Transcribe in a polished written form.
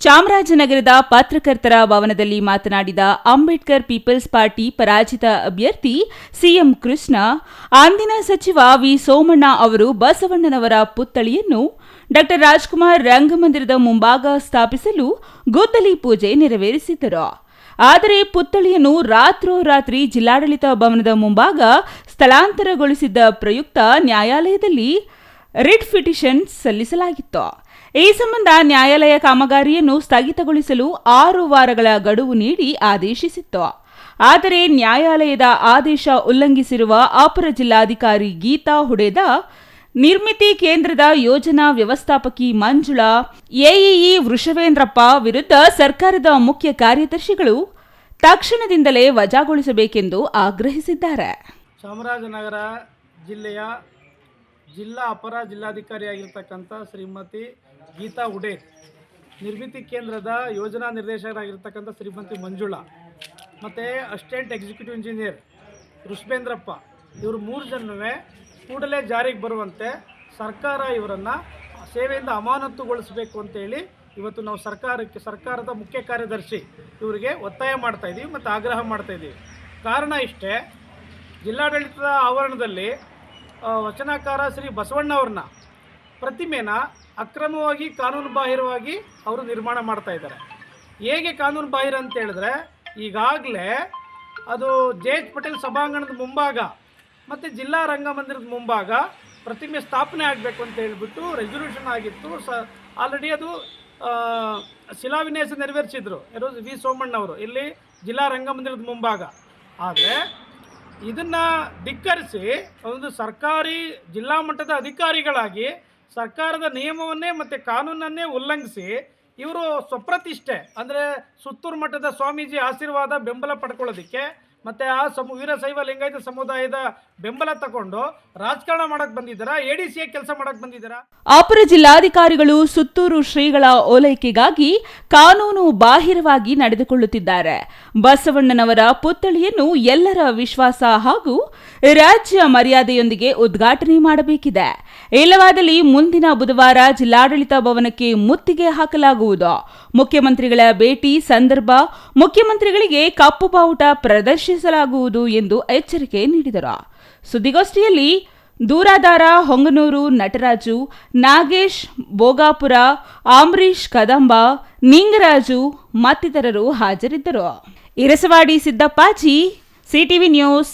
ಚಾಮರಾಜನಗರದ ಪತ್ರಕರ್ತರ ಭವನದಲ್ಲಿ ಮಾತನಾಡಿದ ಅಂಬೇಡ್ಕರ್ ಪೀಪಲ್ಸ್ ಪಾರ್ಟಿ ಪರಾಜಿತ ಅಭ್ಯರ್ಥಿ ಸಿಎಂ ಕೃಷ್ಣ, ಅಂದಿನ ಸಚಿವ ವಿ ಸೋಮಣ್ಣ ಅವರು ಬಸವಣ್ಣನವರ ಪುತ್ಥಳಿಯನ್ನು ಡಾ ರಾಜ್ಕುಮಾರ್ ರಂಗಮಂದಿರದ ಮುಂಭಾಗ ಸ್ಥಾಪಿಸಲು ಗುದ್ದಲಿ ಪೂಜೆ ನೆರವೇರಿಸಿದ್ದರು. ಆದರೆ ಪುತ್ಥಳಿಯನ್ನು ರಾತ್ರೋರಾತ್ರಿ ಜಿಲ್ಲಾಡಳಿತ ಭವನದ ಮುಂಭಾಗ ಸ್ಥಳಾಂತರಗೊಳಿಸಿದ್ದ ಪ್ರಯುಕ್ತ ನ್ಯಾಯಾಲಯದಲ್ಲಿ ರಿಟ್ ಪಿಟಿಷನ್ ಸಲ್ಲಿಸಲಾಗಿತ್ತು. ಈ ಸಂಬಂಧ ನ್ಯಾಯಾಲಯ ಕಾಮಗಾರಿಯನ್ನು ಸ್ಥಗಿತಗೊಳಿಸಲು 6 ವಾರಗಳ ಗಡುವು ನೀಡಿ ಆದೇಶಿಸಿತ್ತು. ಆದರೆ ನ್ಯಾಯಾಲಯದ ಆದೇಶ ಉಲ್ಲಂಘಿಸಿರುವ ಅಪರ ಜಿಲ್ಲಾಧಿಕಾರಿ ಗೀತಾ ಹುಡೇದ, ನಿರ್ಮಿತಿ ಕೇಂದ್ರದ ಯೋಜನಾ ವ್ಯವಸ್ಥಾಪಕಿ ಮಂಜುಳಾ, ಎಇಇ ವೃಷವೇಂದ್ರಪ್ಪ ವಿರುದ್ಧ ಸರ್ಕಾರದ ಮುಖ್ಯ ಕಾರ್ಯದರ್ಶಿಗಳು ತಕ್ಷಣದಿಂದಲೇ ವಜಾಗೊಳಿಸಬೇಕೆಂದು ಆಗ್ರಹಿಸಿದ್ದಾರೆ. ಚಾಮರಾಜನಗರ ಜಿಲ್ಲೆಯ ಜಿಲ್ಲಾ ಅಪರ ಜಿಲ್ಲಾಧಿಕಾರಿಯಾಗಿರ್ತಕ್ಕಂಥ ಶ್ರೀಮತಿ ಗೀತಾ ಹುಡೇದ್, ನಿರ್ಮಿತಿ ಕೇಂದ್ರದ ಯೋಜನಾ ನಿರ್ದೇಶಕರಾಗಿರ್ತಕ್ಕಂಥ ಶ್ರೀಮತಿ ಮಂಜುಳಾ ಮತ್ತು ಅಸಿಸ್ಟೆಂಟ್ ಎಕ್ಸಿಕ್ಯೂಟಿವ್ ಇಂಜಿನಿಯರ್ ವೃಷವೇಂದ್ರಪ್ಪ, ಇವರು 3 ಜನವೇ ಕೂಡಲೇ ಜಾರಿಗೆ ಬರುವಂತೆ ಸರ್ಕಾರ ಇವರನ್ನು ಸೇವೆಯಿಂದ ಅಮಾನತುಗೊಳಿಸಬೇಕು ಅಂತೇಳಿ ಇವತ್ತು ನಾವು ಸರ್ಕಾರದ ಮುಖ್ಯ ಕಾರ್ಯದರ್ಶಿ ಇವರಿಗೆ ಒತ್ತಾಯ ಮಾಡ್ತಾಯಿದ್ದೀವಿ ಮತ್ತು ಆಗ್ರಹ ಮಾಡ್ತಾಯಿದ್ದೀವಿ. ಕಾರಣ ಇಷ್ಟೇ, ಜಿಲ್ಲಾಡಳಿತದ ಆವರಣದಲ್ಲಿ ವಚನಕಾರ ಶ್ರೀ ಬಸವಣ್ಣ ಅವ್ರನ್ನ ಪ್ರತಿಮೆನ ಅಕ್ರಮವಾಗಿ ಕಾನೂನು ಬಾಹಿರವಾಗಿ ಅವರು ನಿರ್ಮಾಣ ಮಾಡ್ತಾ ಇದ್ದಾರೆ. ಹೇಗೆ ಕಾನೂನು ಬಾಹಿರ ಅಂತ ಹೇಳಿದ್ರೆ, ಈಗಾಗಲೇ ಅದು ಜೆ.ಎಚ್. ಪಟೇಲ್ ಸಭಾಂಗಣದ ಮುಂಭಾಗ ಮತ್ತು ಜಿಲ್ಲಾ ರಂಗಮಂದಿರದ ಮುಂಭಾಗ ಪ್ರತಿಮೆ ಸ್ಥಾಪನೆ ಆಗಬೇಕು ಅಂತ ಹೇಳಿಬಿಟ್ಟು ರೆಸಲ್ಯೂಷನ್ ಆಗಿತ್ತು. ಆಲ್ರೆಡಿ ಅದು ಶಿಲಾನ್ಯಾಸ ನೆರವೇರಿಸಿದ್ರು ವಿ ಸೋಮಣ್ಣ ಅವರು ಇಲ್ಲಿ ಜಿಲ್ಲಾ ರಂಗಮಂದಿರದ ಮುಂಭಾಗ. ಆದರೆ ಇದನ್ನು ಧಿಕ್ಕರಿಸಿ ಒಂದು ಸರ್ಕಾರಿ ಜಿಲ್ಲಾ ಮಟ್ಟದ ಅಧಿಕಾರಿಗಳಾಗಿ ಸರ್ಕಾರದ ನಿಯಮವನ್ನೇ ಮತ್ತು ಕಾನೂನನ್ನೇ ಉಲ್ಲಂಘಿಸಿ ಇವರು ಸ್ವಪ್ರತಿಷ್ಠೆ ಅಂದರೆ ಸುತ್ತೂರು ಮಠದ ಸ್ವಾಮೀಜಿ ಆಶೀರ್ವಾದ ಬೆಂಬಲ ಪಡ್ಕೊಳ್ಳೋದಕ್ಕೆ ಮತ್ತು ಆ ವೀರಶೈವ ಲಿಂಗಾಯತ ಸಮುದಾಯದ ಬೆಂಬಲ ತಗೊಂಡು ರಾಜಕಾರಣ ಮಾಡಕ್ಕೆ ಬಂದಿದ್ದಾರಾ, ಎಡಿಸಿಯ ಕೆಲಸ ಮಾಡಕ್ಕೆ ಬಂದಿದ್ದಾರಾ? ಅಪರ ಜಿಲ್ಲಾಧಿಕಾರಿಗಳು ಸುತ್ತೂರು ಶ್ರೀಗಳ ಓಲೈಕೆಗಾಗಿ ಕಾನೂನು ಬಾಹಿರವಾಗಿ ನಡೆದುಕೊಳ್ಳುತ್ತಿದ್ದಾರೆ. ಬಸವಣ್ಣನವರ ಪುತ್ಥಳಿಯನ್ನು ಎಲ್ಲರ ವಿಶ್ವಾಸ ಹಾಗೂ ರಾಜ್ಯ ಮರ್ಯಾದೆಯೊಂದಿಗೆ ಉದ್ಘಾಟನೆ ಮಾಡಬೇಕಿದೆ. ಇಲ್ಲವಾದಲ್ಲಿ ಮುಂದಿನ ಬುಧವಾರ ಜಿಲ್ಲಾಡಳಿತ ಭವನಕ್ಕೆ ಮುತ್ತಿಗೆ ಹಾಕಲಾಗುವುದು. ಮುಖ್ಯಮಂತ್ರಿಗಳ ಭೇಟಿ ಸಂದರ್ಭ ಮುಖ್ಯಮಂತ್ರಿಗಳಿಗೆ ಕಪ್ಪು ಬಾವುಟ ಪ್ರದರ್ಶಿಸಲಾಗುವುದು ಎಂದು ಎಚ್ಚರಿಕೆ ನೀಡಿದರು. ಸುದ್ದಿಗೋಷ್ಠಿಯಲ್ಲಿ ದೂರಾಧಾರ ಹೊಂಗನೂರು ನಟರಾಜು, ನಾಗೇಶ್ ಭೋಗಾಪುರ, ಅಂಬರೀಶ್ ಕದಂಬ, ನಿಂಗರಾಜು ಮತ್ತಿತರರು ಹಾಜರಿದ್ದರು. Irasavadi Siddappaji, CTV news,